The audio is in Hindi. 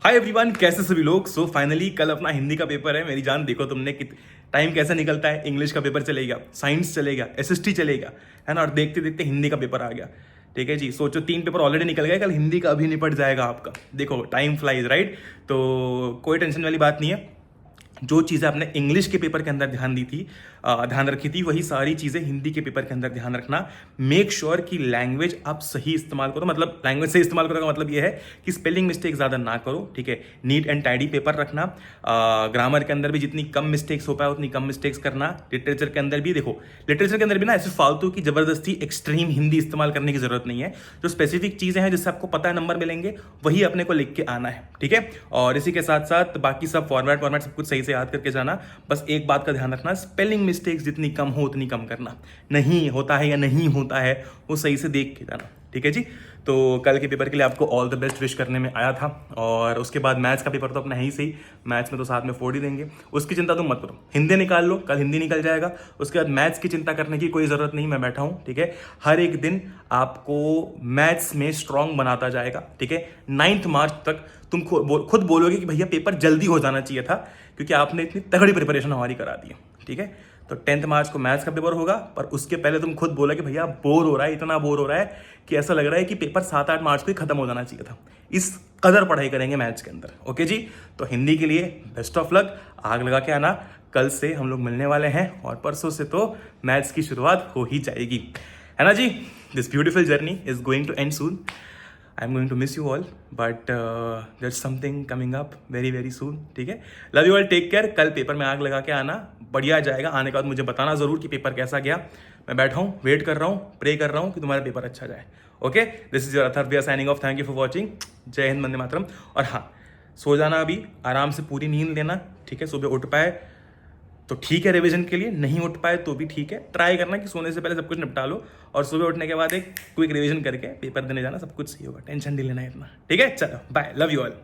हाय एवरीवन, कैसे सभी लोग। सो फाइनली कल अपना हिंदी का पेपर है। मेरी जान देखो तुमने कि टाइम कैसे निकलता है। इंग्लिश का पेपर चलेगा, साइंस चलेगा, एसएसटी चलेगा, है ना। और देखते देखते हिंदी का पेपर आ गया। ठीक है जी, सोचो 3 पेपर ऑलरेडी निकल गए, कल हिंदी का अभी निपट जाएगा आपका। देखो टाइम फ्लाइज, राइट। तो कोई टेंशन वाली बात नहीं है। जो चीज़ें आपने इंग्लिश के पेपर के अंदर ध्यान दी थी, ध्यान रखी थी, वही सारी चीज़ें हिंदी के पेपर के अंदर ध्यान रखना। मेक श्योर कि लैंग्वेज आप सही इस्तेमाल करो। मतलब लैंग्वेज से इस्तेमाल करो का मतलब ये है कि स्पेलिंग मिस्टेक ज़्यादा ना करो। ठीक है, नीट एंड टाइडी पेपर रखना। ग्रामर के अंदर भी जितनी कम मिस्टेक्स हो पाए उतनी कम मिस्टेक्स करना। लिटरेचर के अंदर भी देखो, लिटरेचर के अंदर भी ना ऐसे फालतू की जबरदस्ती एक्सट्रीम हिंदी इस्तेमाल करने की जरूरत नहीं है। जो स्पेसिफिक चीज़ें हैं जिससे आपको पता है नंबर मिलेंगे, वही अपने को लिख के आना है। ठीक है, और इसी के साथ साथ बाकी सब फॉर्मेट सब कुछ सही से याद करके जाना। बस एक बात का ध्यान रखना, स्पेलिंग मिस्टेक्स जितनी कम हो उतनी कम करना। नहीं होता है या नहीं होता है वो सही से देख के जाना। ठीक है जी। तो कल के पेपर के लिए आपको ऑल द बेस्ट विश करने में आया था। और उसके बाद मैथ्स का पेपर तो अपना है ही सही। मैथ्स में तो साथ में 4 ही देंगे, उसकी चिंता तुम मत करो। हिंदी निकाल लो, कल हिंदी निकल जाएगा। उसके बाद मैथ्स की चिंता करने की कोई ज़रूरत नहीं, मैं बैठा हूँ। ठीक है, हर एक दिन आपको मैथ्स में स्ट्रांग बनाता जाएगा। ठीक है, 9 मार्च तक तुम खुद बोलोगे कि भैया पेपर जल्दी हो जाना चाहिए था, क्योंकि आपने इतनी तगड़ी प्रिपरेशन हमारी करा दी है। ठीक है, तो 10 मार्च को मैथ्स का पेपर होगा, पर उसके पहले तुम खुद बोला कि भैया बोर हो रहा है, इतना बोर हो रहा है कि ऐसा लग रहा है कि पेपर 7-8 मार्च को ही खत्म हो जाना चाहिए था। इस कदर पढ़ाई करेंगे मैथ्स के अंदर। ओके जी, तो हिंदी के लिए बेस्ट ऑफ लक, आग लगा के आना। कल से हम लोग मिलने वाले हैं और परसों से तो मैथ्स की शुरुआत हो ही जाएगी, है ना जी। This beautiful journey is going to end soon. I'm going to miss you all, but there's something coming up very very soon. ठीक है, love you all, take care. कल पेपर में आग लगा के आना, बढ़िया जाएगा। आने के बाद मुझे बताना जरूर कि पेपर कैसा गया। मैं बैठा हूँ, वेट कर रहा हूँ, प्रे कर रहा हूँ कि तुम्हारा पेपर अच्छा जाए। Okay, this is your Atharva, we are signing off. Thank you for watching. Jai Hind, Vande Mataram. और हाँ, सो जाना अभी, आराम से पूरी नींद लेना। ठीक है, सुबह उठ पाए तो ठीक है, रिवीजन के लिए। नहीं उठ पाए तो भी ठीक है, ट्राई करना कि सोने से पहले सब कुछ निपटा लो और सुबह उठने के बाद एक क्विक रिवीजन करके पेपर देने जाना। सब कुछ सही होगा, टेंशन नहीं लेना इतना। ठीक है, चलो बाय, लव यू ऑल।